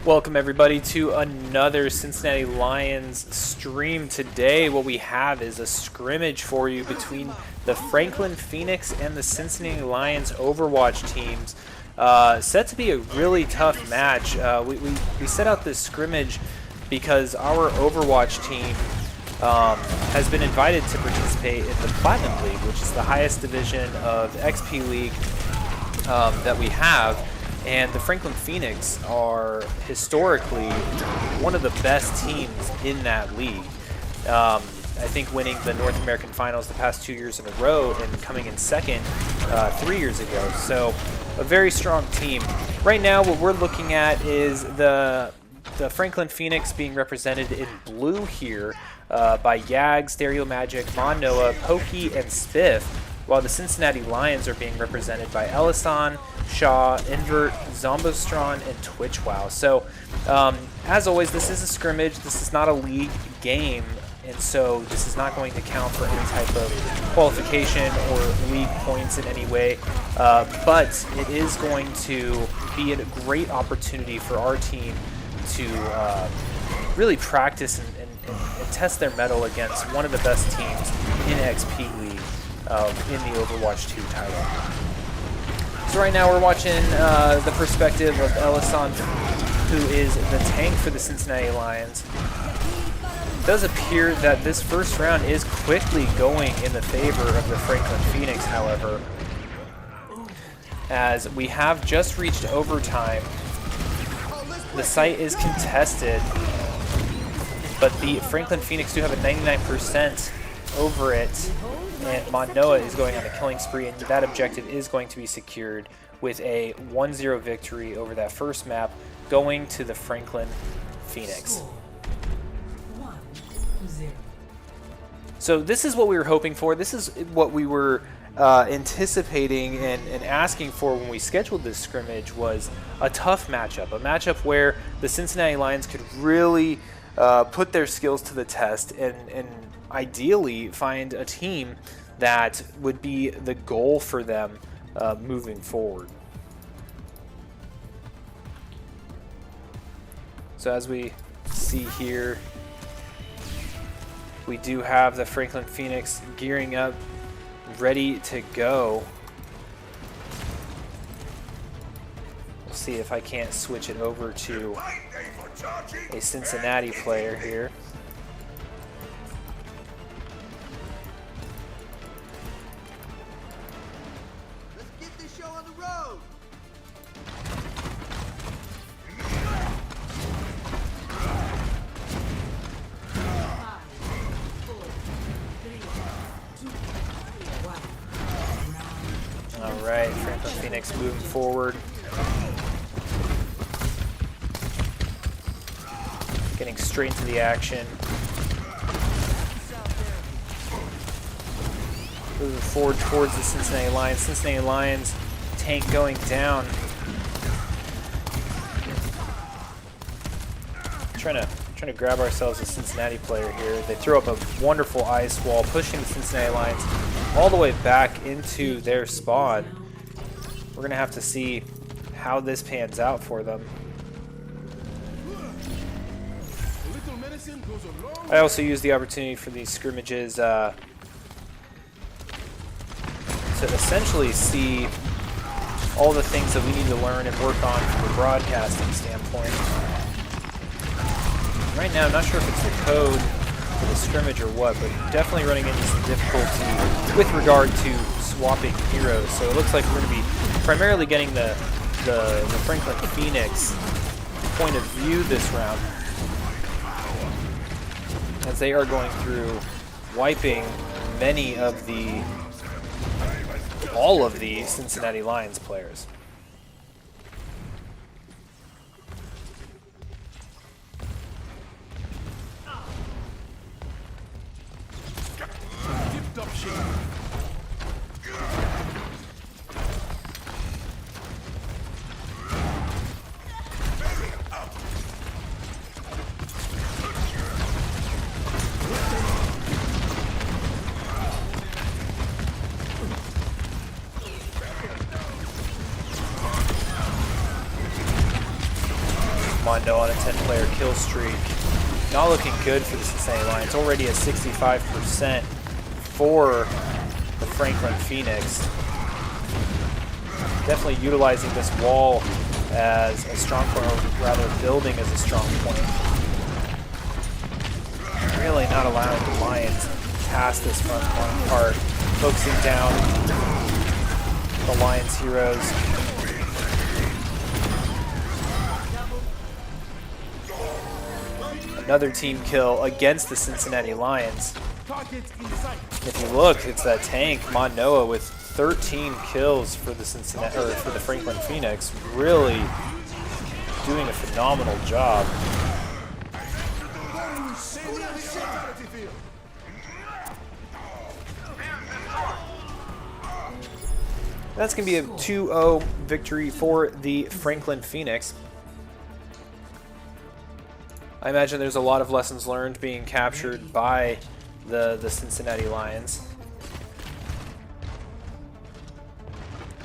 Welcome everybody to another Cincinnati Lions stream. Today what we have is a scrimmage for you between the Franklin Phoenix and the Cincinnati Lions Overwatch teams. Set to be a really tough match. We set out this scrimmage because our Overwatch team has been invited to participate in the Platinum League, which is the highest division of XP League that we have. And the Franklin Phoenix are historically one of the best teams in that league. I think winning the North American Finals the past 2 years in a row and coming in second 3 years ago. So a very strong team. Right now what we're looking at is the Franklin Phoenix being represented in blue here by Yag, Stereo Magic, Mon Noah, Pokey, and Spiff, while the Cincinnati Lions are being represented by Ellison, Shaw, Invert, Zombostron, and TwitchWow. So, as always, this is a scrimmage. This is not a league game, and so this is not going to count for any type of qualification or league points in any way. But it is going to be a great opportunity for our team to really practice and test their mettle against one of the best teams in XP League in the Overwatch 2 title. So right now we're watching the perspective of Ellison, who is the tank for the Cincinnati Lions. It does appear that this first round is quickly going in the favor of the Franklin Phoenix, however, as we have just reached overtime. The site is contested, but the Franklin Phoenix do have a 99% over it. And Monnoa is going on a killing spree, and that objective is going to be secured with a 1-0 victory over that first map, going to the Franklin Phoenix. So this is what we were hoping for. This is what we were anticipating and asking for when we scheduled this scrimmage, was a tough matchup, a matchup where the Cincinnati Lions could really put their skills to the test and ideally find a team that would be the goal for them moving forward. So as we see here, we do have the Franklin Phoenix gearing up, ready to go. We'll see if I can't switch it over to a Cincinnati player here. Alright, Franklin Phoenix moving forward. Getting straight into the action. Moving forward towards the Cincinnati Lions. Cincinnati Lions tank going down. Trying to grab ourselves a Cincinnati player here. They throw up a wonderful ice wall, pushing the Cincinnati Lions all the way back into their spawn. We're going to have to see how this pans out for them. I also use the opportunity for these scrimmages to essentially see all the things that we need to learn and work on from a broadcasting standpoint. Right now, I'm not sure if it's the code for the scrimmage or what, but definitely running into some difficulty with regard to swapping heroes. So it looks like we're going to be primarily getting the Franklin Phoenix point of view this round, as they are going through wiping all of the Cincinnati Lions players. Mondo on a 10-player kill streak. Not looking good for the Cincinnati Lions. Already at 65% for the Franklin Phoenix. Definitely utilizing this wall as a strong point, or rather building as a strong point. Really not allowing the Lions to pass this front line part. Focusing down the Lions heroes. Another team kill against the Cincinnati Lions. If you look, it's that tank, Manoa, with 13 kills for the Franklin Phoenix. Really doing a phenomenal job. That's going to be a 2-0 victory for the Franklin Phoenix. I imagine there's a lot of lessons learned being captured by the Cincinnati Lions.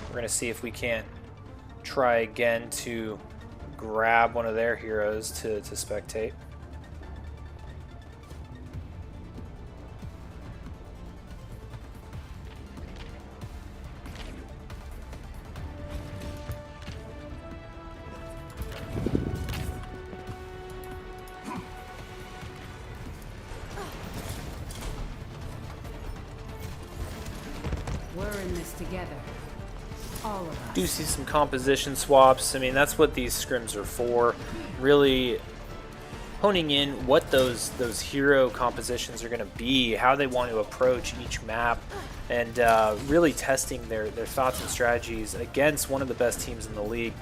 We're going to see if we can't try again to grab one of their heroes to spectate. We're in this together. All of us. Do see some composition swaps. I mean, that's what these scrims are for. Really honing in what those hero compositions are going to be, how they want to approach each map, and really testing their thoughts and strategies against one of the best teams in the league.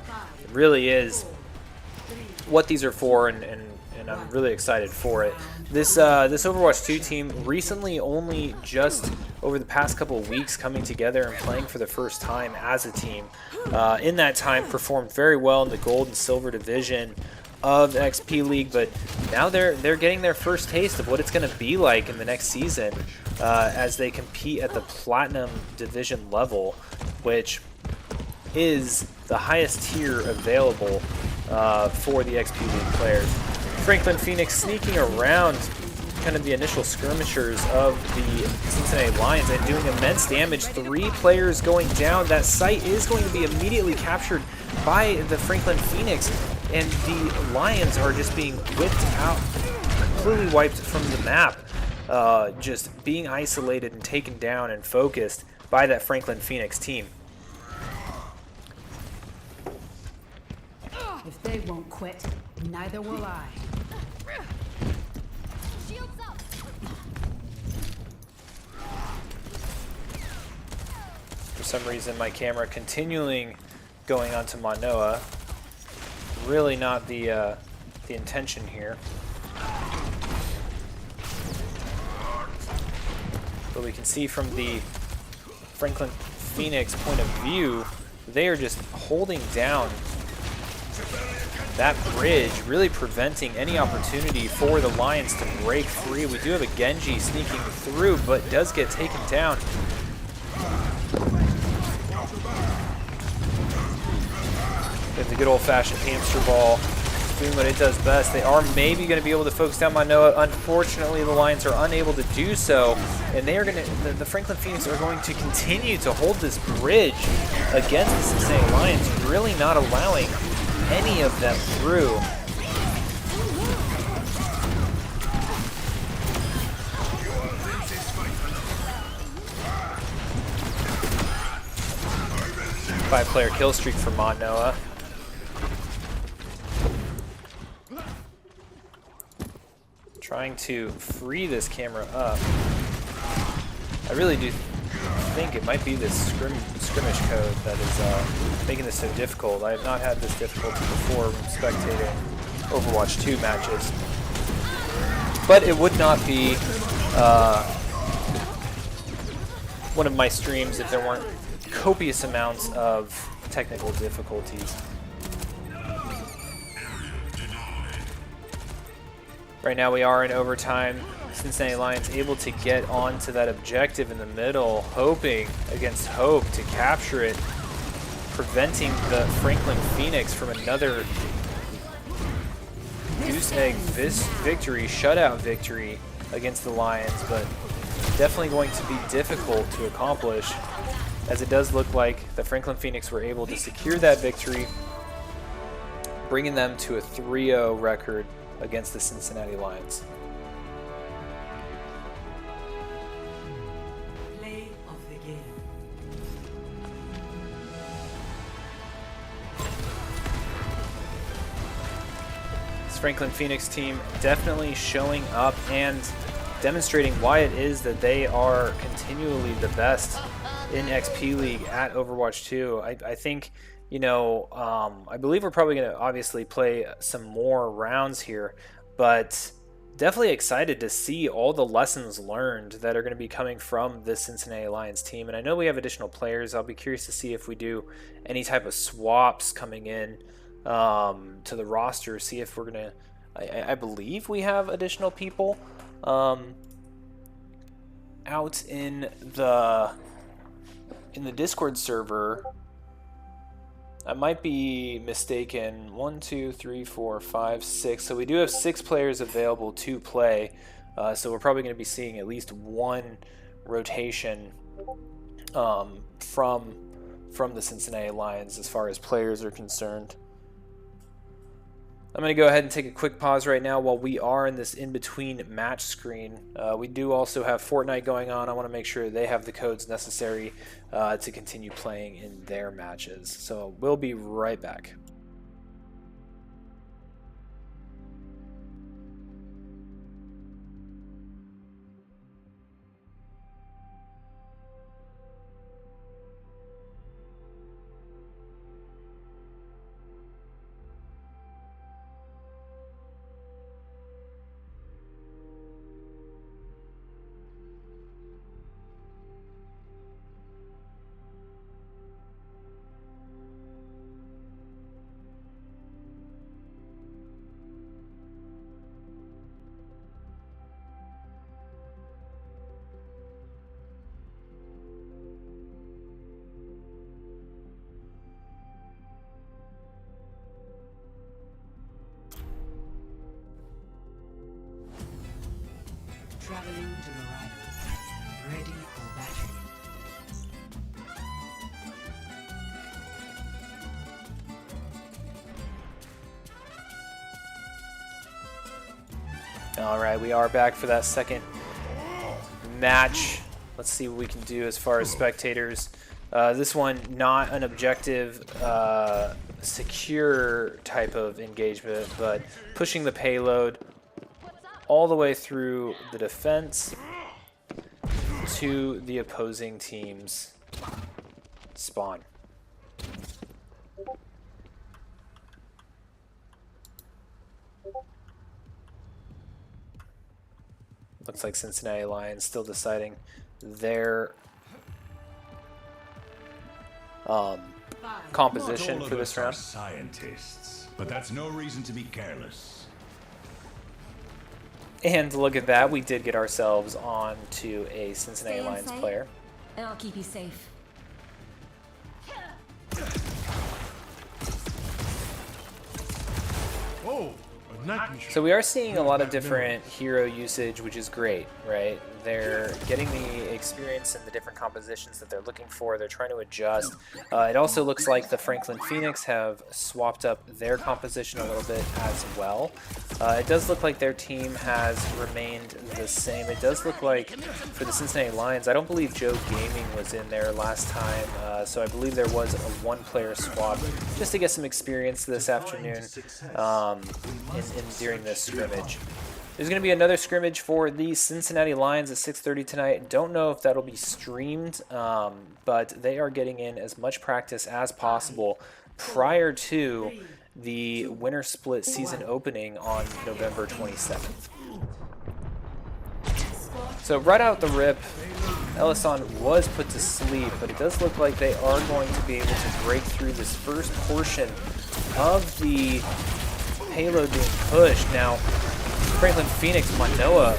It really is what these are for, and I'm really excited for it. This Overwatch 2 team recently, only just over the past couple of weeks, coming together and playing for the first time as a team. In that time, performed very well in the gold and silver division of the XP League, but now they're getting their first taste of what it's going to be like in the next season as they compete at the platinum division level, which is the highest tier available for the XP League players. Franklin Phoenix sneaking around kind of the initial skirmishers of the Cincinnati Lions and doing immense damage. 3 players going down. That site is going to be immediately captured by the Franklin Phoenix, and the Lions are just being whipped out, completely wiped from the map, just being isolated and taken down and focused by that Franklin Phoenix team. If they won't quit, neither will I. For some reason, my camera continuing going onto Manoa. Really not the intention here. But we can see from the Franklin Phoenix point of view, they are just holding down that bridge, really preventing any opportunity for the Lions to break free. We do have a Genji sneaking through, but does get taken down. We have the good old-fashioned hamster ball doing what it does best. They are maybe going to be able to focus down Manoa. Unfortunately, the Lions are unable to do so, and they are going to. The Franklin Phoenix are going to continue to hold this bridge against the Cincinnati Lions, really not allowing any of them through. Five-player kill streak for Manoa. Trying to free this camera up. I really do think it might be this scrimmage code that is making this so difficult. I have not had this difficulty before when spectating Overwatch 2 matches. But it would not be one of my streams if there weren't copious amounts of technical difficulties. Right now we are in overtime. Cincinnati Lions able to get onto that objective in the middle, hoping against hope to capture it, preventing the Franklin Phoenix from another Goose Egg victory, shutout victory against the Lions, but definitely going to be difficult to accomplish, as it does look like the Franklin Phoenix were able to secure that victory, bringing them to a 3-0 record against the Cincinnati Lions. Play of the game. This Franklin Phoenix team definitely showing up and demonstrating why it is that they are continually the best in XP League at Overwatch 2. I think, you know, I believe we're probably going to obviously play some more rounds here, but definitely excited to see all the lessons learned that are going to be coming from this Cincinnati Lions team. And I know we have additional players. I'll be curious to see if we do any type of swaps coming in to the roster, see if we're going to, I believe we have additional people out in the Discord server. I might be mistaken. 1, 2, 3, 4, 5, 6. So we do have 6 players available to play. So we're probably going to be seeing at least one rotation from the Cincinnati Lions as far as players are concerned. I'm going to go ahead and take a quick pause right now while we are in this in-between match screen. We do also have Fortnite going on. I want to make sure they have the codes necessary to continue playing in their matches. So we'll be right back. Traveling to Laredo. Ready for battle. All right, we are back for that second match. Let's see what we can do as far as spectators. This one, not an objective, secure type of engagement, but pushing the payload all the way through the defense to the opposing team's spawn. Looks like Cincinnati Lions still deciding their composition for this round. Scientists, but that's no reason to be careless. And look at that, we did get ourselves on to a Cincinnati Lions player. And I'll keep you safe. Oh, so we are seeing a lot of different hero usage, which is great, right? They're getting the experience and the different compositions that they're looking for. They're trying to adjust. It also looks like the Franklin Phoenix have swapped up their composition a little bit as well. It does look like their team has remained the same. It does look like for the Cincinnati Lions, I don't believe Joe Gaming was in there last time, so I believe there was a one-player swap just to get some experience this afternoon during this scrimmage. There's going to be another scrimmage for the Cincinnati Lions at 6:30 tonight. Don't know if that'll be streamed, but they are getting in as much practice as possible prior to the winter split season opening on November 27th. So right out the rip, Ellison was put to sleep, but it does look like they are going to be able to break through this first portion of the payload being pushed. Now, Franklin Phoenix, Manoa,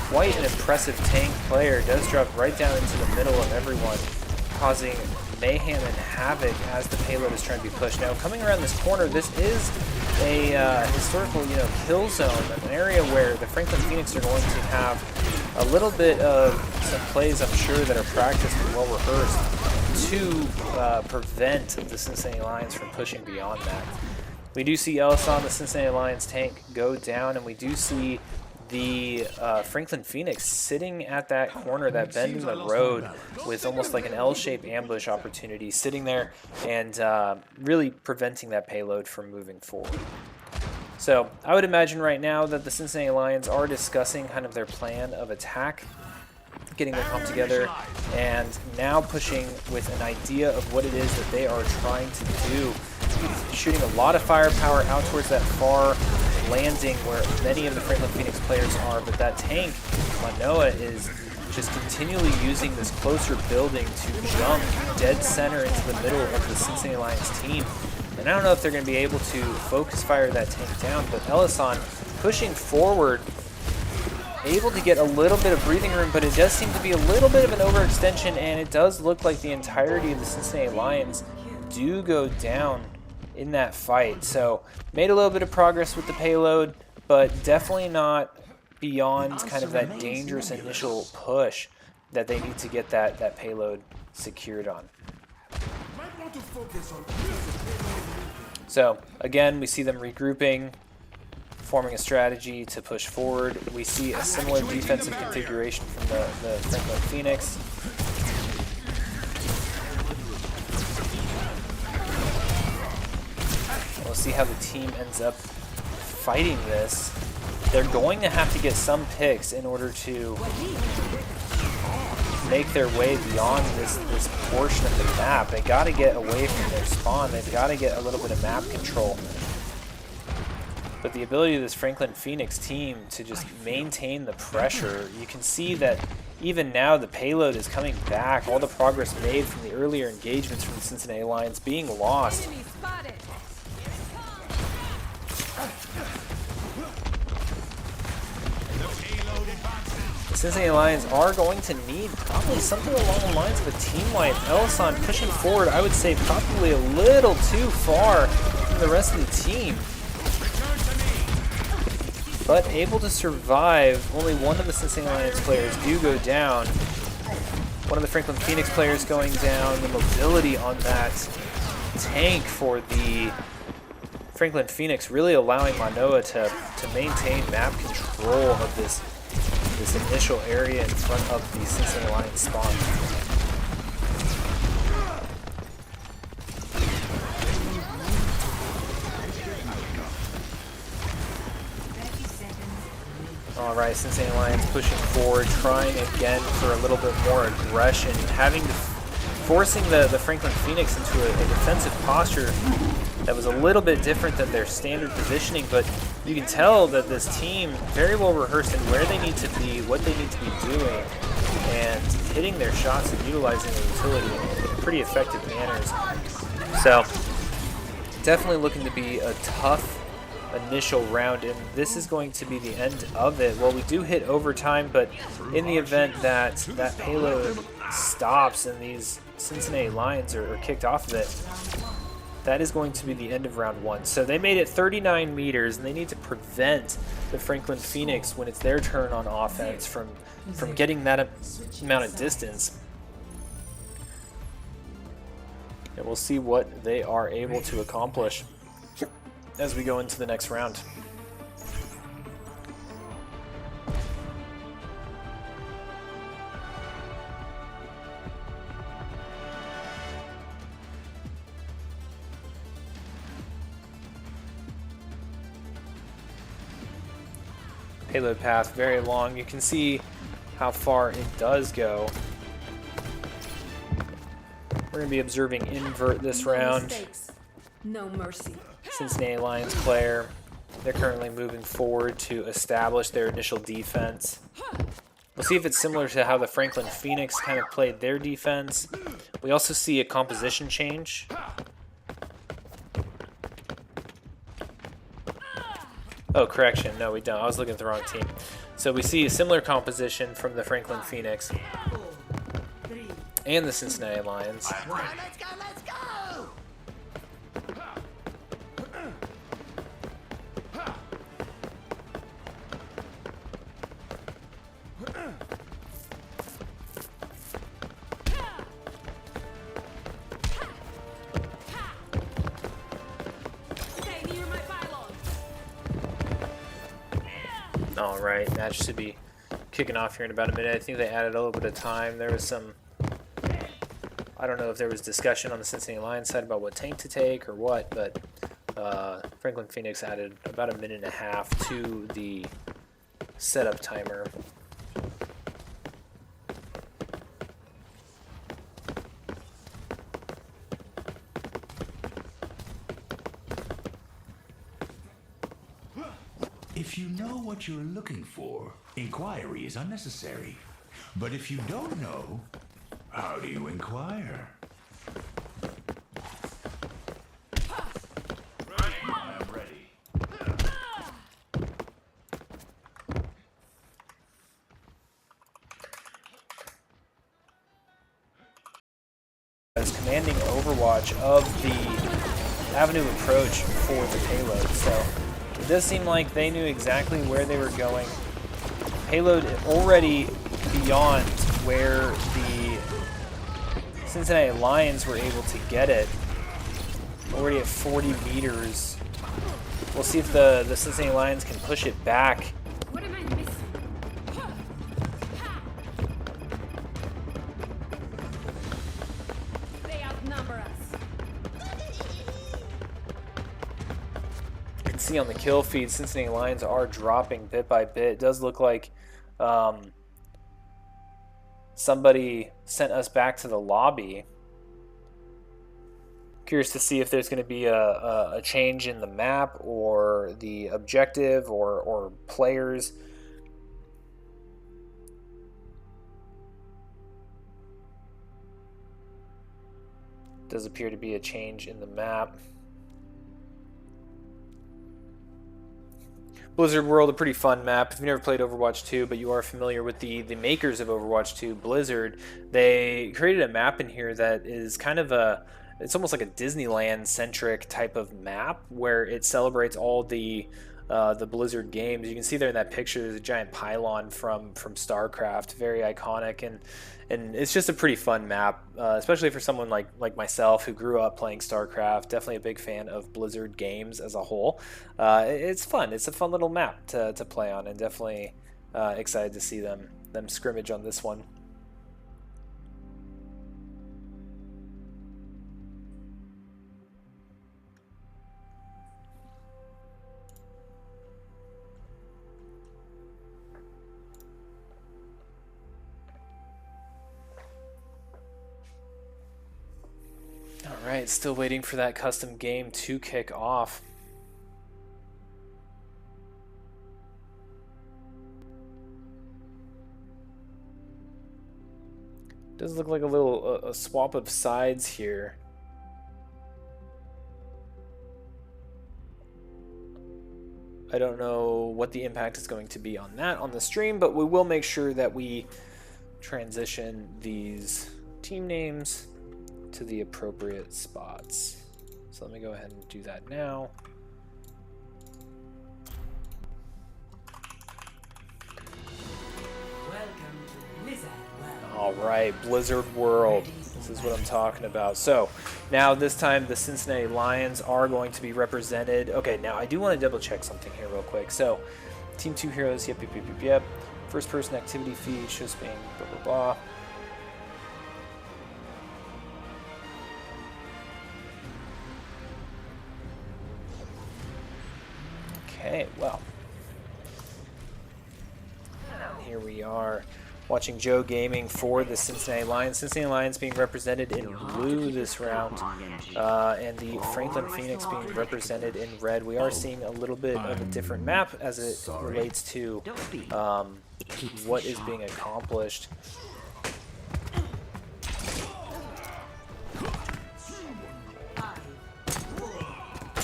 quite an impressive tank player, does drop right down into the middle of everyone, causing mayhem and havoc as the payload is trying to be pushed. Now, coming around this corner, this is a historical, kill zone, an area where the Franklin Phoenix are going to have a little bit of some plays, I'm sure, that are practiced and well rehearsed to prevent the Cincinnati Lions from pushing beyond that. We do see Ellison, the Cincinnati Lions tank, go down, and we do see the Franklin Phoenix sitting at that corner, that bend in the road, with almost like an L-shaped ambush opportunity, sitting there and really preventing that payload from moving forward. So I would imagine right now that the Cincinnati Lions are discussing kind of their plan of attack, getting their comp together, and now pushing with an idea of what it is that they are trying to do. Shooting a lot of firepower out towards that far landing where many of the Franklin Phoenix players are, but that tank, Manoa, is just continually using this closer building to jump dead center into the middle of the Cincinnati Lions team. And I don't know if they're going to be able to focus fire that tank down, but Ellison pushing forward, able to get a little bit of breathing room, but it does seem to be a little bit of an overextension, and it does look like the entirety of the Cincinnati Lions do go down in that fight. So made a little bit of progress with the payload, but definitely not beyond kind of that dangerous initial push that they need to get that payload secured on. So again, we see them regrouping, forming a strategy to push forward. We see a similar defensive configuration from the Franklin Phoenix. We'll see how the team ends up fighting this. They're going to have to get some picks in order to make their way beyond this portion of the map. They got to get away from their spawn. They've got to get a little bit of map control. But the ability of this Franklin Phoenix team to just maintain the pressure, you can see that even now the payload is coming back. All the progress made from the earlier engagements from the Cincinnati Lions being lost. The Cincinnati Lions are going to need probably something along the lines of a team wipe. Ellison pushing forward, I would say probably a little too far from the rest of the team. But able to survive. Only one of the Cincinnati Lions players do go down. One of the Franklin Phoenix players going down. The mobility on that tank for the Franklin Phoenix really allowing Manoa to maintain map control of this initial area in front of the Cincinnati Lions spawn. Alright, Cincinnati Lions pushing forward, trying again for a little bit more aggression, forcing the Franklin Phoenix into a defensive posture that was a little bit different than their standard positioning, but you can tell that this team very well rehearsed in where they need to be, what they need to be doing, and hitting their shots and utilizing the utility in pretty effective manners. So definitely looking to be a tough initial round, and this is going to be the end of it. Well, we do hit overtime, but in the event that that payload stops and these Cincinnati Lions are kicked off of it, that is going to be the end of round one. So they made it 39 meters, and they need to prevent the Franklin Phoenix, when it's their turn on offense, from getting that amount of distance. And we'll see what they are able to accomplish as we go into the next round. Payload path very long. You can see how far it does go. We're going to be observing invert this round. No mercy. Cincinnati Lions player. They're currently moving forward to establish their initial defense. We'll see if it's similar to how the Franklin Phoenix kind of played their defense. We also see a composition change. Oh, correction. No, we don't. I was looking at the wrong team. So we see a similar composition from the Franklin Phoenix. and the Cincinnati Lions. Let's go, let's go! All right, match should be kicking off here in about a minute. I think they added a little bit of time. There was some, I don't know if there was discussion on the Cincinnati Lions side about what tank to take or what, but Franklin Phoenix added about 1.5 minutes to the setup timer. If you know what you're looking for, inquiry is unnecessary. But if you don't know, how do you inquire? I am ready. As commanding Overwatch of the avenue approach for the payload, so it does seem like they knew exactly where they were going. Payload already beyond where the Cincinnati Lions were able to get it. Already at 40 meters. We'll see if the Cincinnati Lions can push it back. What am I missing? They outnumber us. You can see on the kill feed, Cincinnati Lions are dropping bit by bit. It does look like somebody sent us back to the lobby. Curious to see if there's going to be a change in the map or the objective or players. Does appear to be a change in the map. Blizzard World, a pretty fun map. If you've never played Overwatch 2, but you are familiar with the makers of Overwatch 2, Blizzard, they created a map in here that is kind of it's almost like a Disneyland-centric type of map where it celebrates all the Blizzard games. You can see there in that picture, there's a giant pylon from StarCraft, very iconic, and it's just a pretty fun map, especially for someone like myself who grew up playing StarCraft. Definitely a big fan of Blizzard games as a whole. It's fun. It's a fun little map to play on, and definitely excited to see them scrimmage on this one. Alright, still waiting for that custom game to kick off. Does look like a little a swap of sides here. I don't know what the impact is going to be on that on the stream, but we will make sure that we transition these team names to the appropriate spots. So let me go ahead and do that now. Welcome to Blizzard World. All right, Blizzard World. This is what I'm talking about. So now this time the Cincinnati Lions are going to be represented. Okay, now I do want to double check something here real quick. So Team 2 Heroes, yep. First person activity feed shows being blah, blah, blah. Okay, well, here we are watching Joe Gaming for the Cincinnati Lions. Cincinnati Lions being represented in blue this round, and the Franklin Phoenix being represented in red. We are seeing a little bit of a different map as it relates to what is being accomplished.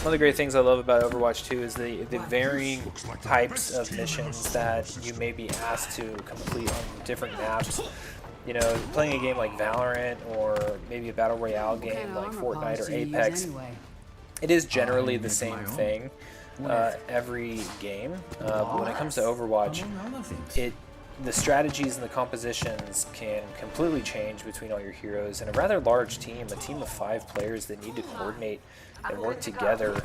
One of the great things I love about Overwatch 2 is the varying types of missions that you may be asked to complete on different maps. you know, playing a game like Valorant or maybe a Battle Royale game like Fortnite or Apex, it is generally the same thing every game. But when it comes to Overwatch, the strategies and the compositions can completely change between all your heroes. And a rather large team, a team of 5 players that need to coordinate and work together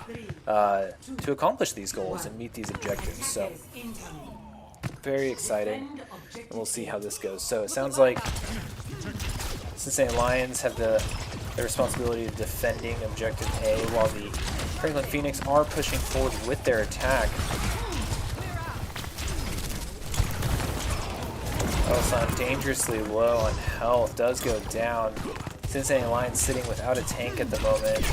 to accomplish these goals and meet these objectives. So very exciting, and we'll see how this goes. So it sounds like Cincinnati Lions have the responsibility of defending objective A, while the Franklin Phoenix are pushing forward with their attack. Elson dangerously low on health, does go down. Cincinnati Lions sitting without a tank at the moment.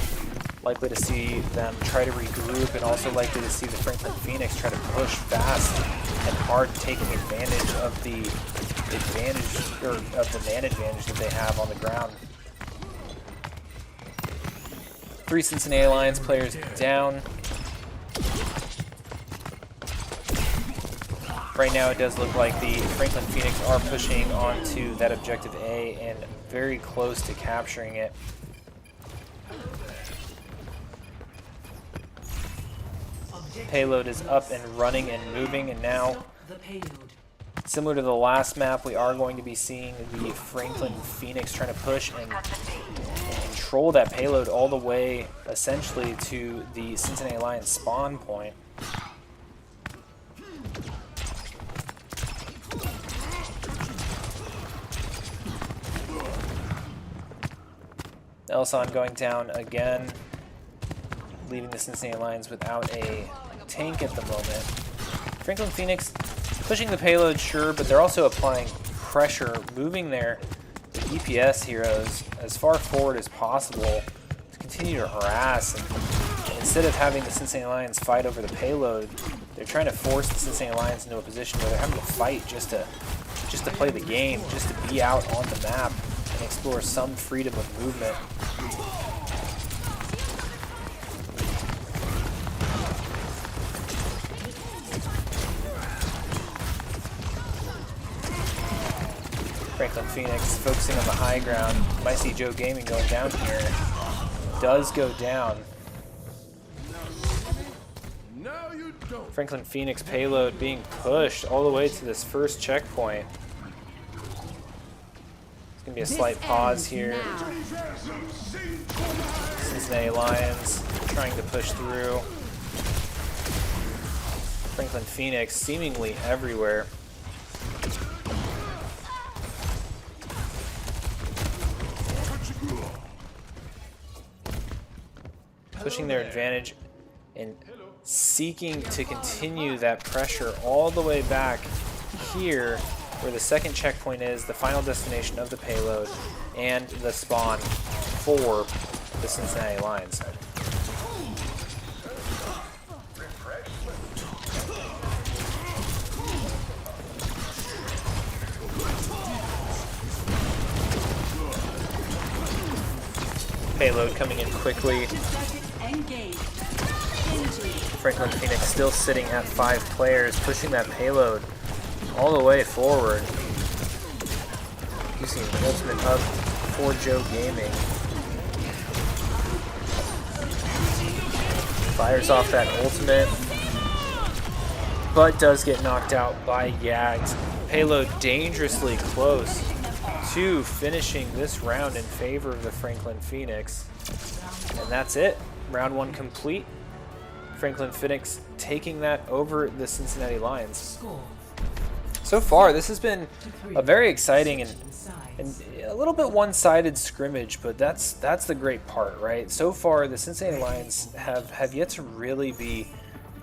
Likely to see them try to regroup, and also likely to see the Franklin Phoenix try to push fast and hard, taking advantage of the man advantage that they have on the ground. 3 Cincinnati Lions players down. Right now it does look like the Franklin Phoenix are pushing onto that objective A and very close to capturing it. Payload is up and running and moving, and now, similar to the last map, we are going to be seeing the Franklin Phoenix trying to push and control that payload all the way, essentially, to the Cincinnati Lions spawn point. Elson going down again, leaving the Cincinnati Lions without a tank at the moment. Franklin Phoenix pushing the payload, sure, but they're also applying pressure, moving their DPS heroes as far forward as possible to continue to harass. And instead of having the Cincinnati Lions fight over the payload, they're trying to force the Cincinnati Lions into a position where they're having to fight just to play the game, just to be out on the map and explore some freedom of movement. Franklin Phoenix focusing on the high ground. Might see Joe Gaming going down here. Does go down. Franklin Phoenix payload being pushed all the way to this first checkpoint. It's going to be a slight pause here. Cincinnati Lions trying to push through. Franklin Phoenix seemingly everywhere. Pushing their advantage and seeking to continue that pressure all the way back here where the second checkpoint is, the final destination of the payload and the spawn for the Cincinnati Lions. Payload coming in quickly. Franklin Phoenix still sitting at 5 players, pushing that payload all the way forward. Using the ultimate up for Joe Gaming. Fires off that ultimate, but does get knocked out by Yags. Payload dangerously close to finishing this round in favor of the Franklin Phoenix. And that's it. Round 1 complete. Franklin Phoenix taking that over the Cincinnati Lions. So far, this has been a very exciting and a little bit one-sided scrimmage, but that's the great part, right? So far, the Cincinnati Lions have yet to really be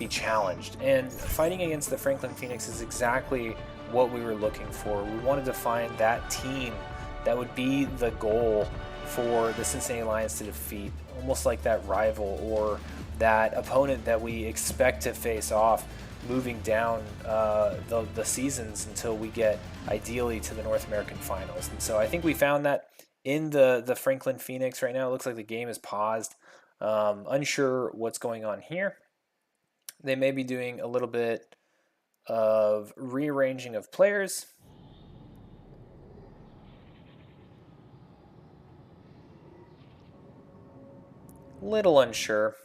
challenged, and fighting against the Franklin Phoenix is exactly what we were looking for. We wanted to find that team that would be the goal for the Cincinnati Lions to defeat, almost like that rival or that opponent that we expect to face off moving down the seasons until we get ideally to the North American Finals. And so I think we found that in the Franklin Phoenix. Right now it looks like the game is paused. Unsure what's going on here. They may be doing a little bit of rearranging of players. Little unsure.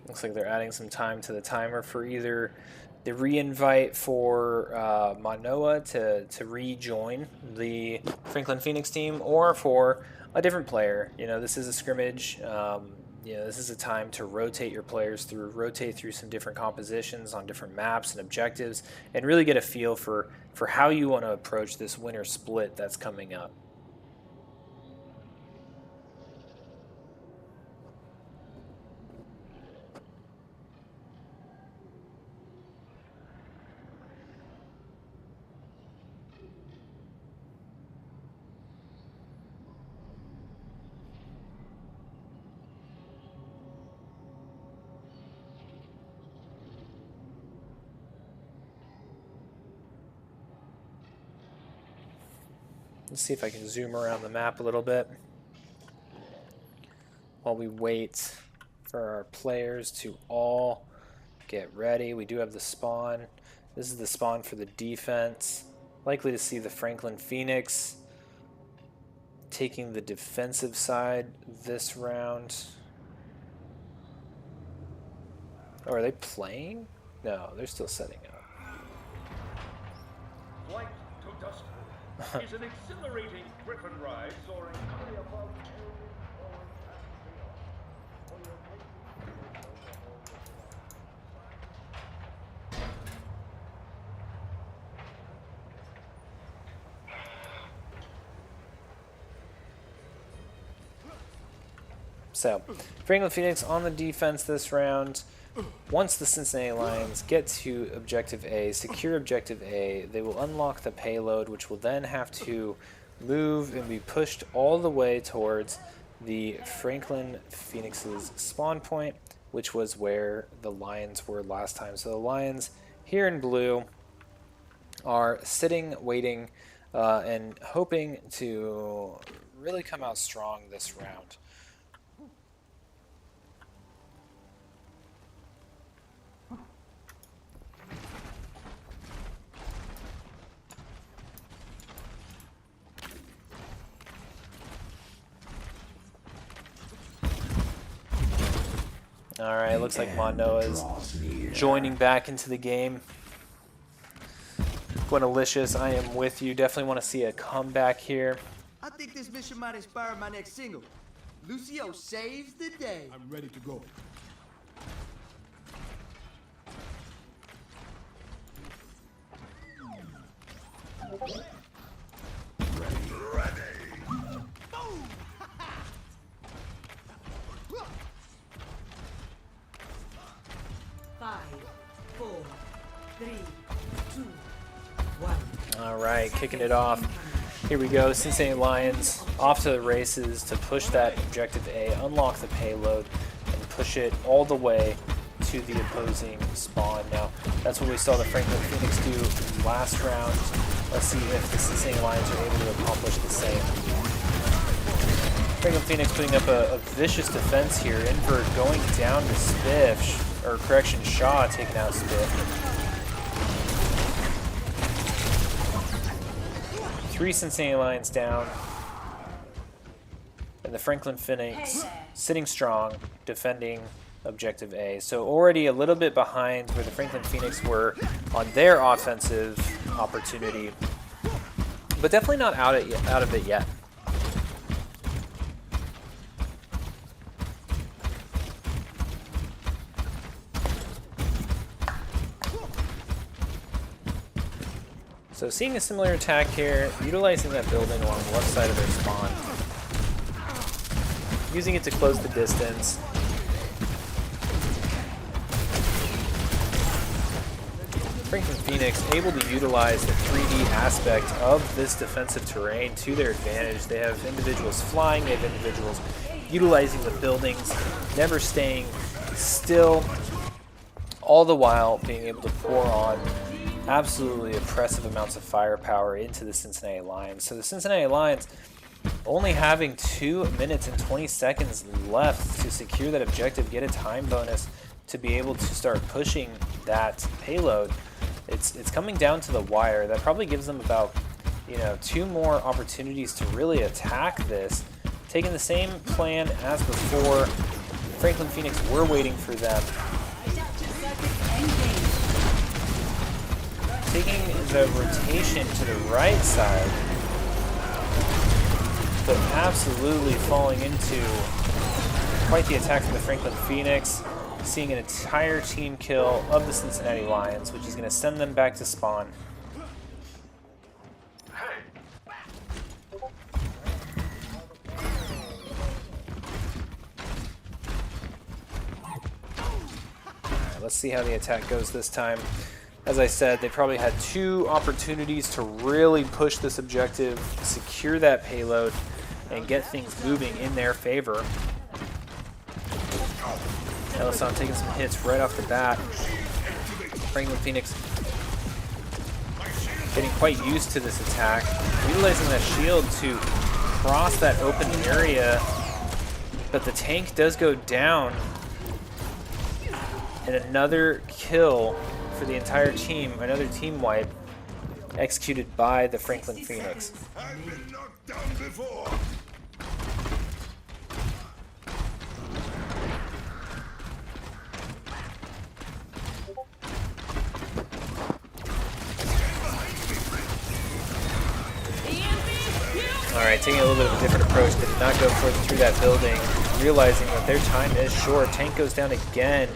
Looks like they're adding some time to the timer for either the re-invite for Manoa to rejoin the Franklin Phoenix team, or for a different player. You know, this is a scrimmage. You know, this is a time to rotate your players rotate through some different compositions on different maps and objectives, and really get a feel for how you want to approach this winter split that's coming up. Let's see if I can zoom around the map a little bit while we wait for our players to all get ready. We do have the spawn. This is the spawn for the defense. Likely to see the Franklin Phoenix taking the defensive side this round. Oh, are they playing? No, they're still setting up. Flight to Dusk is an exhilarating griffin ride soaring high above alien foreign So, Franklin Phoenix on the defense this round. Once the Cincinnati Lions get to Objective A, secure Objective A, they will unlock the payload, which will then have to move and be pushed all the way towards the Franklin Phoenix's spawn point, which was where the Lions were last time. So the Lions here in blue are sitting, waiting, and hoping to really come out strong this round. All right, looks like Manoa is joining back into the game. Gwendolicious, I am with you. Definitely want to see a comeback here. I think this mission might inspire my next single. Lucio saves the day. I'm ready to go. All right, kicking it off. Here we go, Cincinnati Lions off to the races to push that Objective A, unlock the payload, and push it all the way to the opposing spawn. Now, that's what we saw the Franklin Phoenix do last round. Let's see if the Cincinnati Lions are able to accomplish the same. Franklin Phoenix putting up a vicious defense here. Invert going down to Spiff, or correction, Shaw taking out Spiff. 3 Cincinnati Lions down, and the Franklin Phoenix sitting strong, defending Objective A. So already a little bit behind where the Franklin Phoenix were on their offensive opportunity, but definitely not out of it yet. So seeing a similar attack here, utilizing that building along the left side of their spawn, using it to close the distance. Franklin Phoenix able to utilize the 3D aspect of this defensive terrain to their advantage. They have individuals flying, they have individuals utilizing the buildings, never staying still, all the while being able to pour on absolutely oppressive amounts of firepower into the Cincinnati Lions. So the Cincinnati Lions Only having 2 minutes and 20 seconds left to secure that objective, get a time bonus to be able to start pushing that payload. It's coming down to the wire. That probably gives them about, you know, 2 more opportunities to really attack this. Taking the same plan as before, Franklin Phoenix were waiting for them. Taking the rotation to the right side, but absolutely falling into quite the attack from the Franklin Phoenix, seeing an entire team kill of the Cincinnati Lions, which is going to send them back to spawn. Let's see how the attack goes this time. As I said, they probably had 2 opportunities to really push this objective, secure that payload, and get things moving in their favor. Elisan taking some hits right off the bat. Franklin Phoenix getting quite used to this attack, utilizing that shield to cross that open area, but the tank does go down. And another kill for the entire team, another team wipe executed by the Franklin Phoenix. I've been knocked down before. Alright, taking a little bit of a different approach, did not go further through that building, realizing that their time is short. Tank goes down again.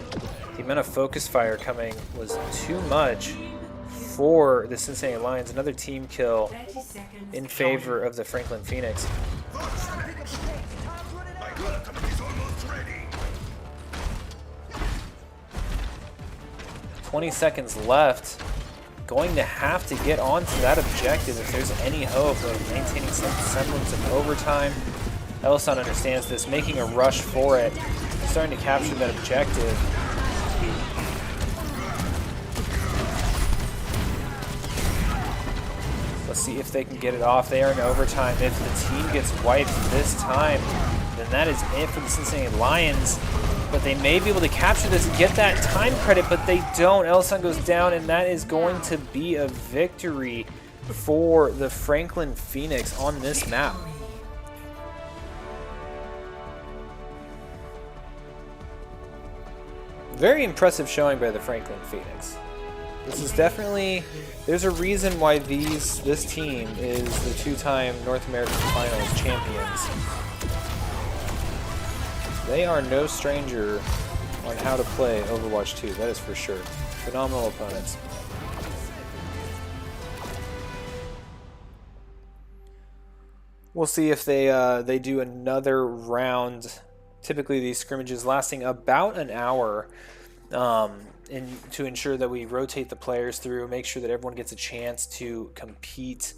The amount of focus fire coming was too much for the Cincinnati Lions. Another team kill in favor of the Franklin Phoenix. 20 seconds left. Going to have to get onto that objective if there's any hope of maintaining some semblance of overtime. Elisan understands this, making a rush for it, starting to capture that objective. Let's see if they can get it off. They are in overtime. If the team gets wiped this time, then that is it for the Cincinnati Lions. But they may be able to capture this and get that time credit, but they don't. Elisan goes down, and that is going to be a victory for the Franklin Phoenix on this map. Very impressive showing by the Franklin Phoenix. This is definitely, there's a reason why this team is the 2-time North American Finals champions. They are no stranger on how to play Overwatch 2, that is for sure. Phenomenal opponents. We'll see if they do another round. Typically these scrimmages lasting about an hour, to ensure that we rotate the players through, make sure that everyone gets a chance to compete.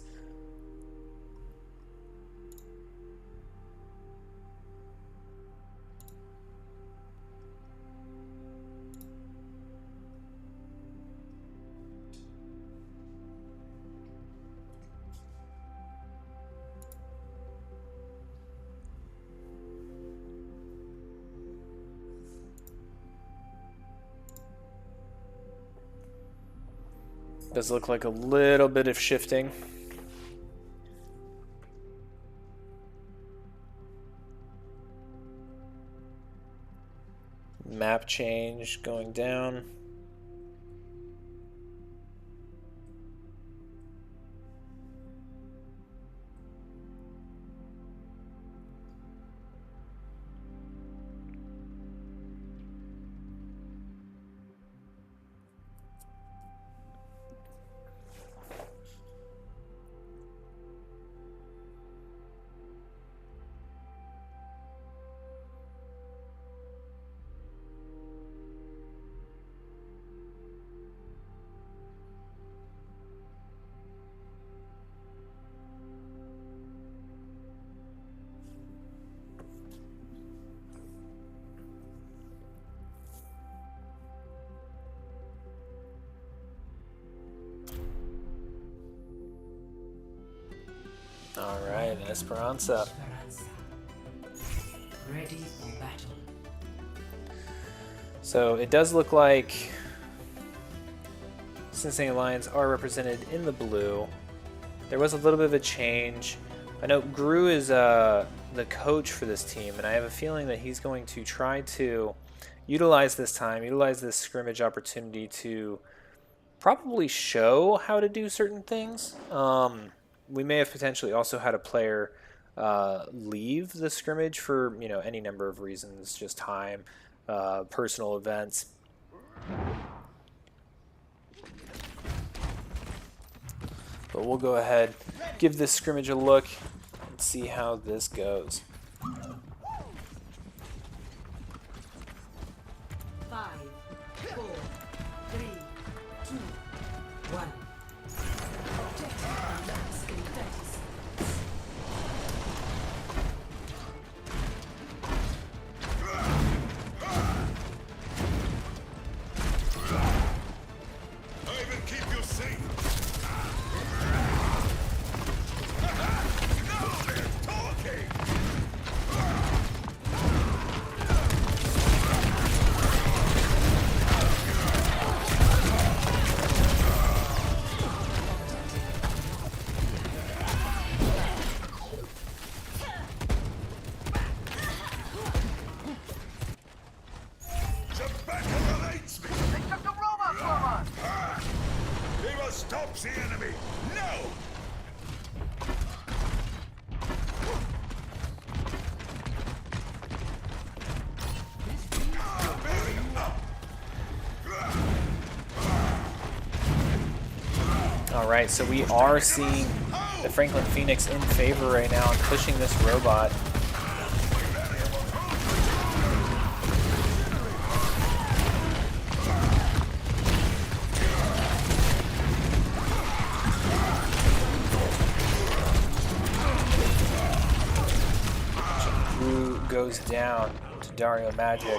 Does look like a little bit of shifting. Map change going down. Esperanza. Esperanza. Ready for battle. So it does look like Cincinnati Lions are represented in the blue. There was a little bit of a change. I know Gru is the coach for this team, and I have a feeling that he's going to try to utilize this scrimmage opportunity to probably show how to do certain things. We may have potentially also had a player leave the scrimmage for any number of reasons, just time, personal events. But we'll go ahead, give this scrimmage a look, and see how this goes. 5, 4, 3, 2, 1. Objective unlocks in 30 seconds. I will keep you safe. Now they're talking. Stop the enemy! No! Alright, so we are seeing the Franklin Phoenix in favor right now and pushing this robot. Goes down to Dario Magic.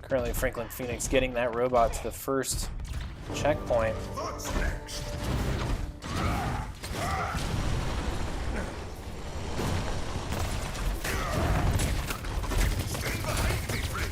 Currently Franklin Phoenix getting that robot to the first checkpoint. What's next? Stand behind me, friends.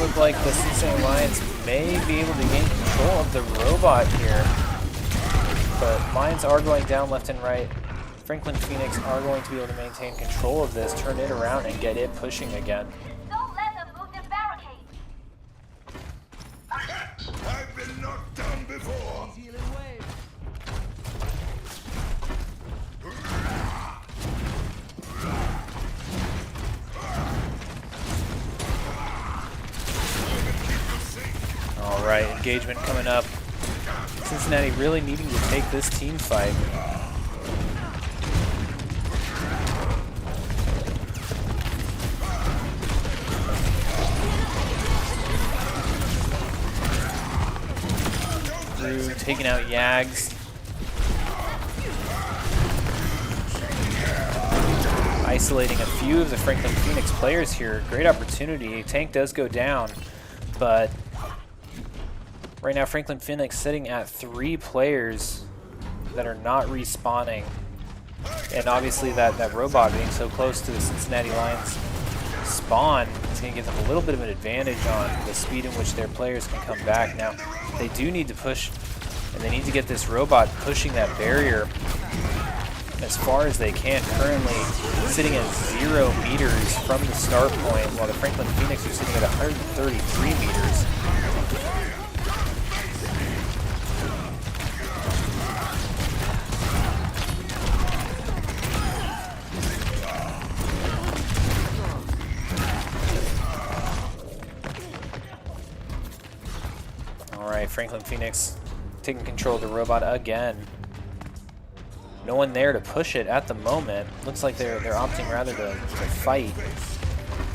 Look like the Cincinnati Lions may be able to gain control of the robot here, but Lions are going down left and right. Franklin Phoenix are going to be able to maintain control of this, turn it around, and get it pushing again. Don't let them move this barricade. I've been knocked down before. Alright, engagement coming up. Cincinnati really needing to take this team fight. Drew taking out Yags. Isolating a few of the Franklin Phoenix players here. Great opportunity. Tank does go down, but right now, Franklin Phoenix sitting at 3 players that are not respawning. And obviously that robot being so close to the Cincinnati Lions spawn is going to give them a little bit of an advantage on the speed in which their players can come back. Now, they do need to push, and they need to get this robot pushing that barrier as far as they can. Currently sitting at 0 meters from the start point, while the Franklin Phoenix are sitting at 133 meters. Alright, Franklin Phoenix taking control of the robot again. No one there to push it at the moment. Looks like they're opting rather to fight.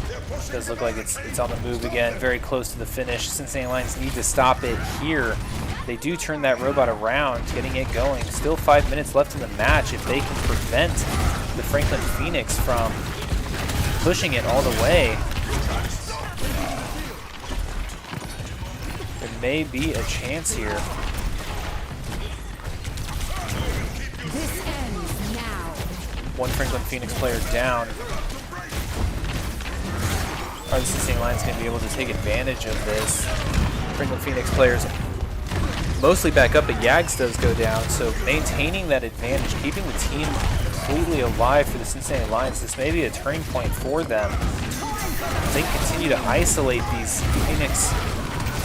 It does look like it's on the move again, very close to the finish. Cincinnati Lions need to stop it here. they do turn that robot around, getting it going. Still 5 minutes left in the match. If they can prevent the Franklin Phoenix from pushing it all the way, there may be a chance here. This ends now. One Franklin Phoenix player down. Are the Cincinnati Lions going to be able to take advantage of this? Franklin Phoenix players mostly back up, but Yags does go down, so maintaining that advantage, keeping the team completely alive for the Cincinnati Lions. This may be a turning point for them. They continue to isolate these Phoenix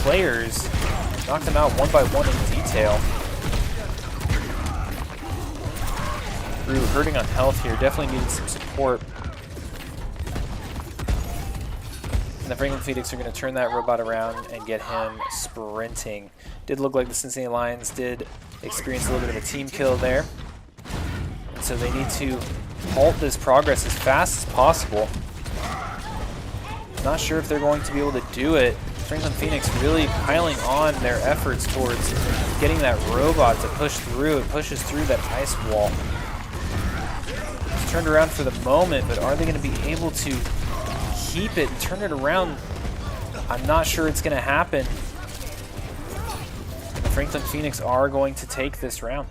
players, knock them out one by one in detail. Rue hurting on health here, definitely needed some support. And the Franklin Phoenix are going to turn that robot around and get him sprinting. Did look like the Cincinnati Lions did experience a little bit of a team kill there. And so they need to halt this progress as fast as possible. Not sure if they're going to be able to do it. Franklin Phoenix really piling on their efforts towards getting that robot to push through. It pushes through that ice wall. It's turned around for the moment, but are they going to be able to keep it and turn it around? I'm not sure it's going to happen. The Franklin Phoenix are going to take this round.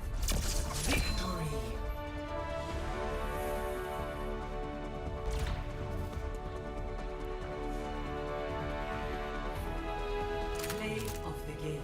Play of the game.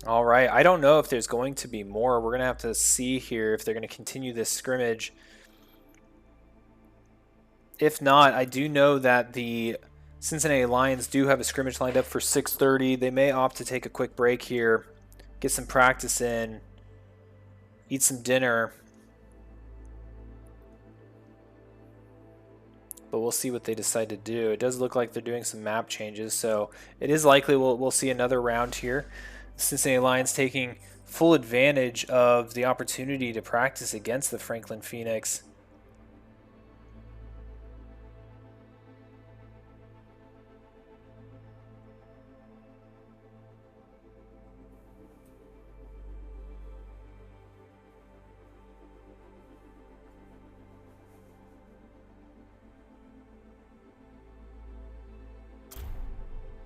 All right, I don't know if there's going to be more. We're going to have to see here if they're going to continue this scrimmage. If not, I do know that the Cincinnati Lions do have a scrimmage lined up for 6:30. They may opt to take a quick break here, get some practice in, eat some dinner. But we'll see what they decide to do. It does look like they're doing some map changes, so it is likely we'll see another round here. Cincinnati Lions taking full advantage of the opportunity to practice against the Franklin Phoenix.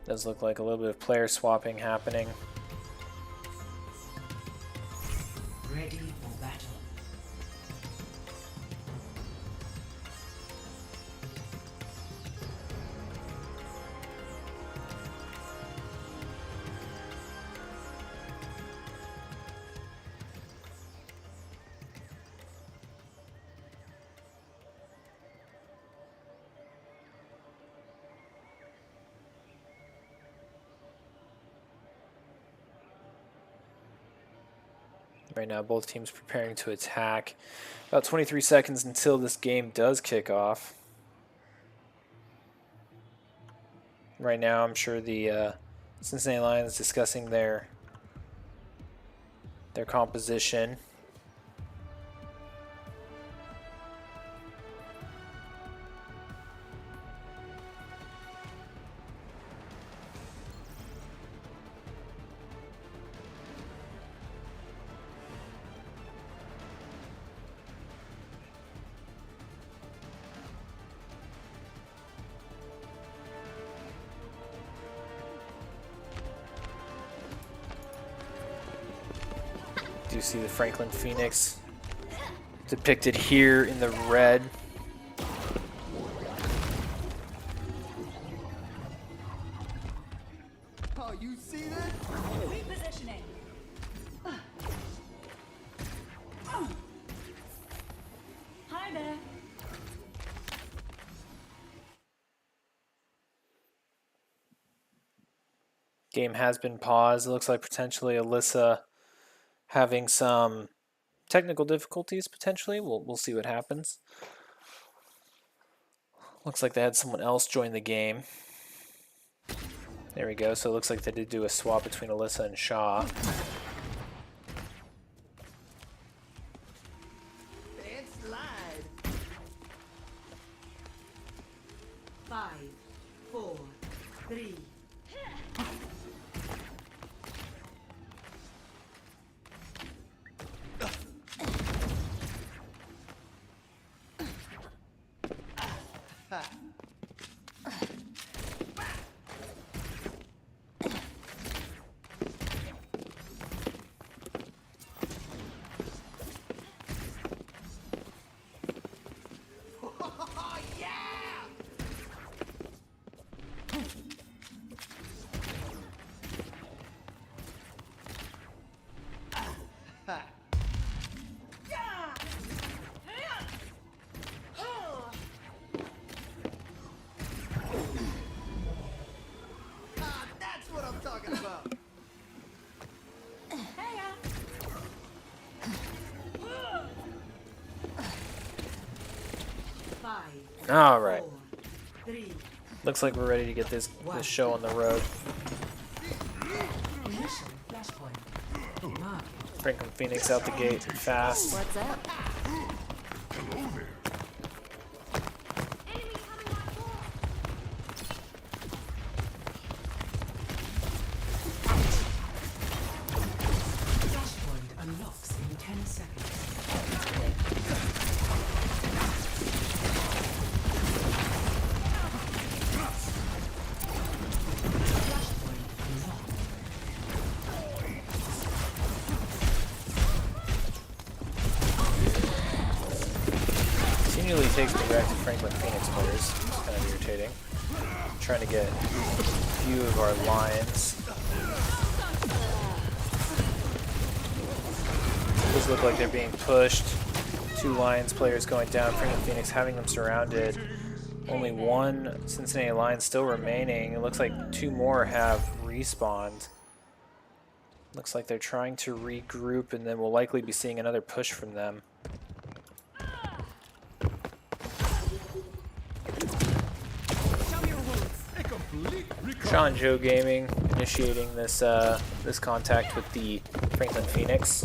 Does look like a little bit of player swapping happening. Ready for battle. Right now, both teams preparing to attack. About 23 seconds until this game does kick off. Right now, I'm sure the Cincinnati Lions discussing their composition. Do see the Franklin Phoenix depicted here in the red. Oh, you see that? Repositioning. Hi there. Game has been paused. It looks like potentially Alyssa having some technical difficulties potentially. We'll see what happens. Looks like they had someone else join the game. There we go. So it looks like they did do a swap between Alyssa and Shaw. And slide. 5, 4, 3. That's what I'm talking about. All right. 3. Looks like we're ready to get this show on the road. Initial flashpoint. Mark. Franklin Phoenix out the gate fast. What's up? Flashpoint unlocks in 10 seconds. Continually takes me back to Franklin Phoenix players. It's kind of irritating. Trying to get a few of our Lions. These look like they're being pushed. 2 Lions players going down. Franklin Phoenix having them surrounded. Only 1 Cincinnati Lion still remaining. It looks like 2 more have respawned. Looks like they're trying to regroup, and then we'll likely be seeing another push from them. Sean Joe Gaming initiating this this contact with the Franklin Phoenix.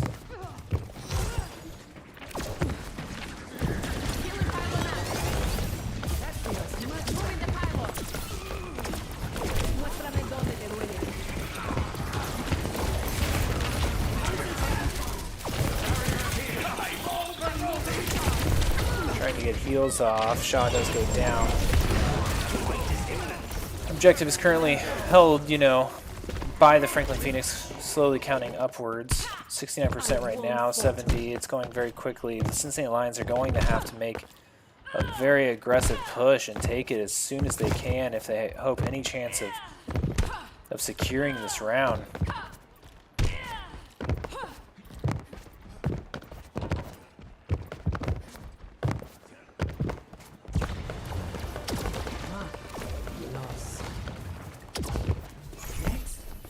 Trying to get heals off. Shaw does go down. Objective is currently held, you know, by the Franklin Phoenix, slowly counting upwards. 69% right now, 70. It's going very quickly. The Cincinnati Lions are going to have to make a very aggressive push and take it as soon as they can if they hope any chance of securing this round.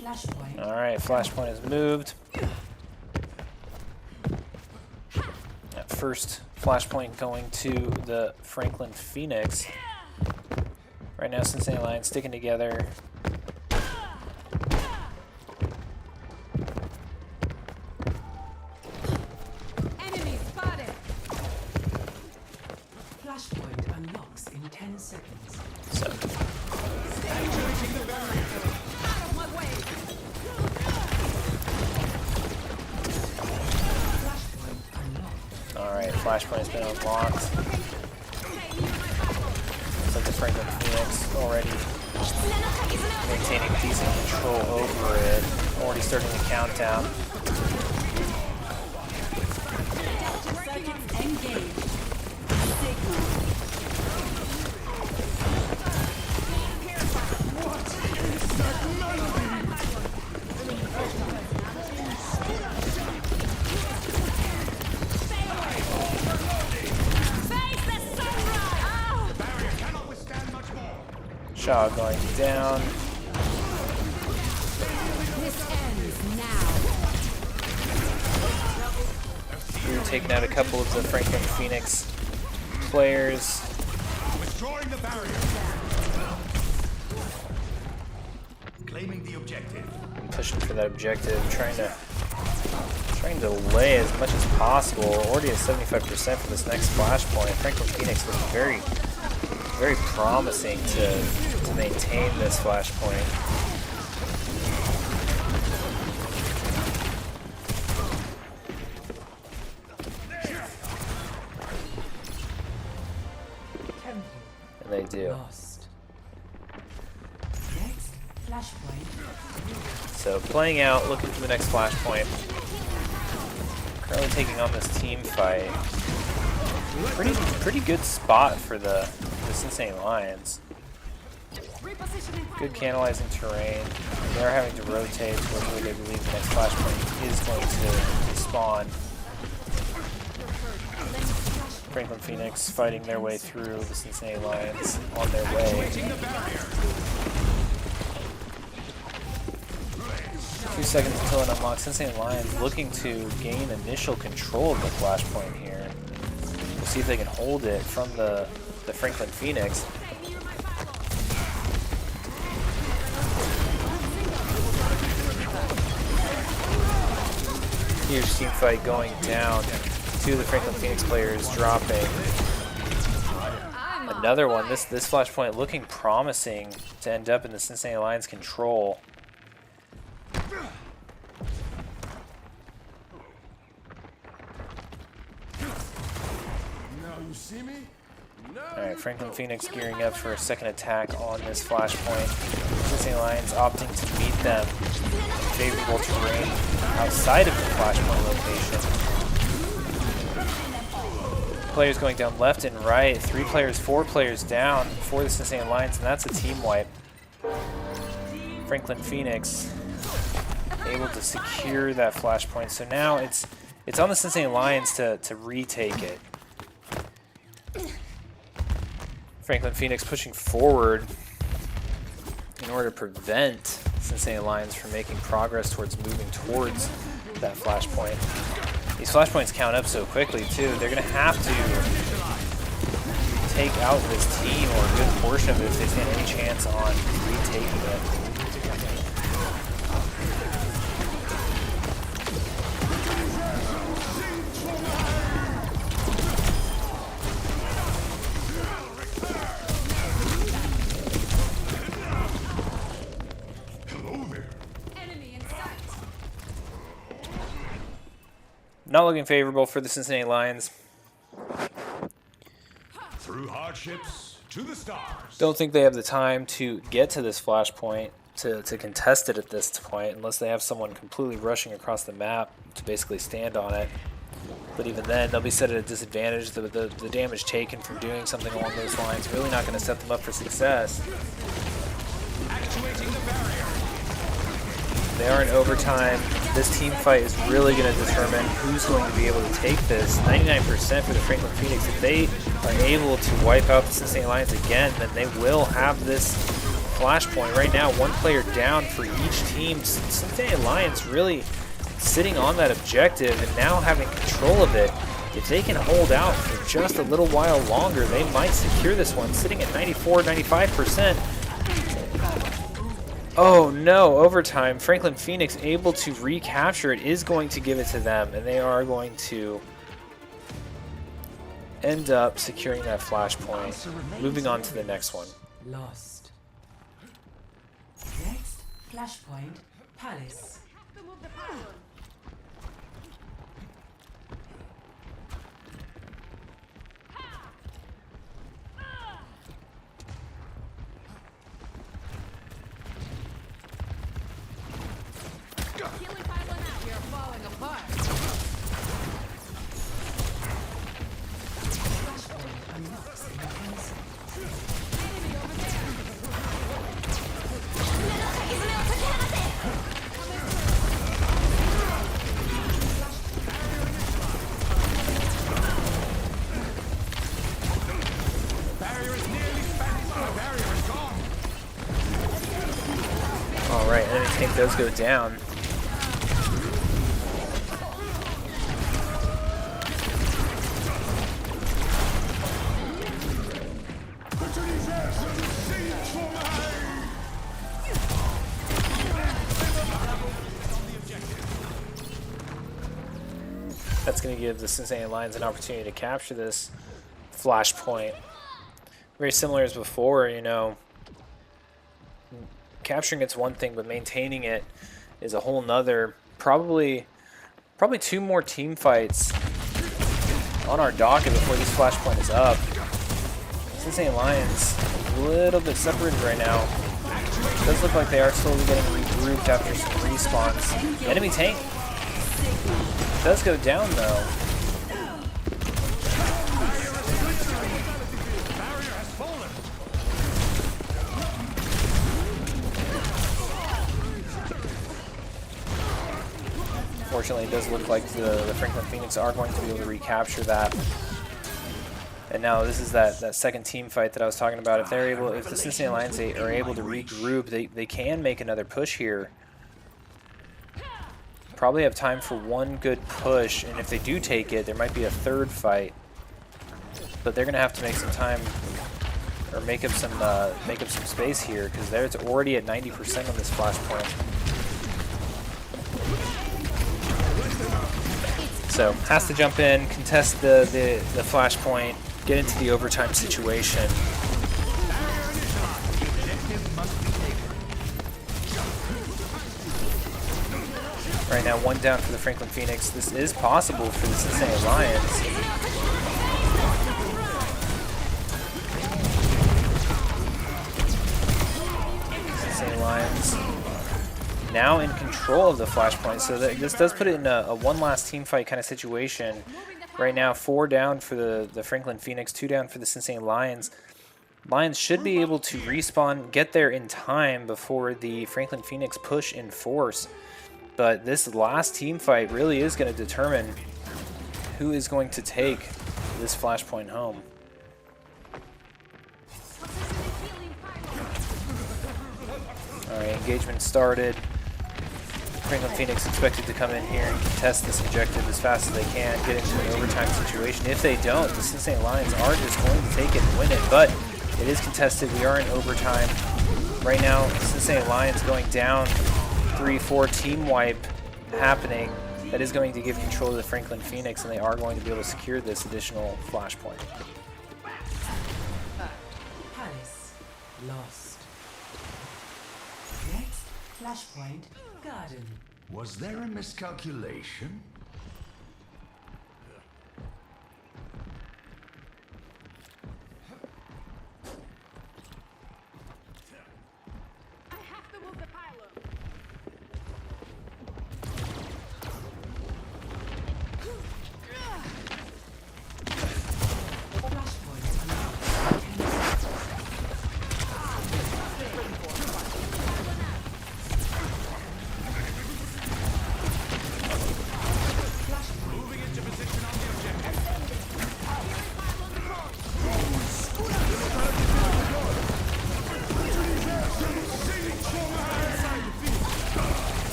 Flashpoint. Alright, flashpoint is moved. That first flashpoint going to the Franklin Phoenix. Right now, Cincinnati Lions sticking together. Enemy spotted. Flashpoint unlocks in 10 seconds. So, Flashpoint unlocked. alright, flashpoint has been unlocked. Looks like the Franklin Phoenix already maintaining decent control over it. Already starting the countdown. Circuits engaged. Signal. Shaw going down. This ends now. We're taking out a couple of the Franklin Phoenix players. Withdrawing the barrier. claiming the objective. I'm pushing for that objective, trying to delay as much as possible. Already at 75% for this next flashpoint. Franklin Phoenix looking very, very promising to maintain this flashpoint. And they do. Lost. Next flashpoint. So playing out, looking for the next flashpoint. Currently taking on this team fight. Pretty good spot for the Cincinnati Lions. Good canalizing terrain. They're having to rotate to where they believe the next flashpoint is going to spawn. Franklin Phoenix fighting their way through the Cincinnati Lions on their way. 2 seconds until it unlocks. Cincinnati Lions looking to gain initial control of the flashpoint here. We'll see if they can hold it from the Franklin Phoenix. Huge team fight going down. 2 of the Franklin Phoenix players dropping. Another one. This flashpoint looking promising to end up in the Cincinnati Lions' control. Alright, Franklin Phoenix gearing up for a second attack on this flashpoint. Cincinnati Lions opting to meet them in favorable terrain outside of the flashpoint location. Players going down left and right. 3 players, 4 players down for the Cincinnati Lions, and that's a team wipe. Franklin Phoenix able to secure that flashpoint. So now it's on the Cincinnati Lions to retake it. Franklin Phoenix pushing forward in order to prevent Cincinnati Lions from making progress towards moving towards that flashpoint. These flashpoints count up so quickly too. They're going to have to take out this team or a good portion of it if they stand any chance on retaking it. Not looking favorable for the Cincinnati Lions. Through hardships to the stars. Don't think they have the time to get to this flashpoint to contest it at this point unless they have someone completely rushing across the map to basically stand on it. But even then, they'll be set at a disadvantage. The damage taken from doing something along those lines really not going to set them up for success. Actuating the barrier. They are in overtime. This team fight is really going to determine who's going to be able to take this. 99% for the Franklin Phoenix. If they are able to wipe out the Cincinnati Lions again, then they will have this flashpoint. Right now, 1 player down for each team. Cincinnati Lions really sitting on that objective and now having control of it. If they can hold out for just a little while longer, they might secure this one. Sitting at 94, 95%. Oh no, overtime. Franklin Phoenix able to recapture it is going to give it to them, and they are going to end up securing that flashpoint. Moving on to the next one. Lost. Next flashpoint. Palace. Alright, enemy tank does go down. that's going to give the Cincinnati Lions an opportunity to capture this flashpoint. Very similar as before, you know. Capturing it's one thing, but maintaining it is a whole nother. Probably 2 more team fights on our docket before this flashpoint is up. Cincinnati Lions a little bit separated right now. It does look like they are slowly getting regrouped after some respawns. The enemy tank does go down though. Unfortunately, it does look like the Franklin Phoenix are going to be able to recapture that. And now this is that second team fight that I was talking about. If the Cincinnati Lions are able to regroup, they can make another push here. Probably have time for one good push, and if they do take it, there might be a third fight. But they're gonna have to make some time, or make up some space here, because they're already at 90% on this flashpoint. So has to jump in, contest the flashpoint, get into the overtime situation. Right now, 1 down for the Franklin Phoenix. This is possible for the Cincinnati Lions. Cincinnati Lions now in control of the flashpoint, so this does put it in a one last team fight kind of situation. Right now, 4 down for the Franklin Phoenix, 2 down for the Cincinnati Lions. Lions should be able to respawn, get there in time before the Franklin Phoenix push in force. But this last team fight really is going to determine who is going to take this flashpoint home. Alright, engagement started. Franklin Phoenix expected to come in here and contest this objective as fast as they can, get into an overtime situation. If they don't, the Cincinnati Lions are just going to take it and win it, but it is contested. We are in overtime. Right now, Cincinnati Lions going down 3-4 team wipe happening. That is going to give control to the Franklin Phoenix, and they are going to be able to secure this additional flashpoint. Palace lost. Next flashpoint, Garden. Was there a miscalculation?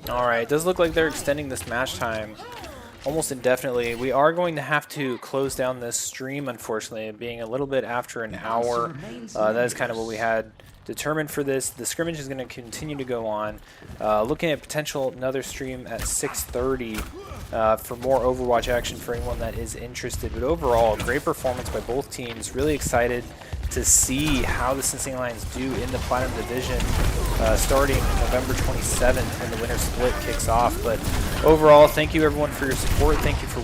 Alright, it does look like they're extending this match time almost indefinitely. We are going to have to close down this stream, unfortunately, being a little bit after an hour. That is kind of what we had determined for this. The scrimmage is going to continue to go on. Looking at potential another stream at 6:30 for more Overwatch action for anyone that is interested. But overall, great performance by both teams. Really excited to see how the Cincinnati Lions do in the Platinum Division starting November 27th when the winter split kicks off. But overall, thank you everyone for your support. Thank you for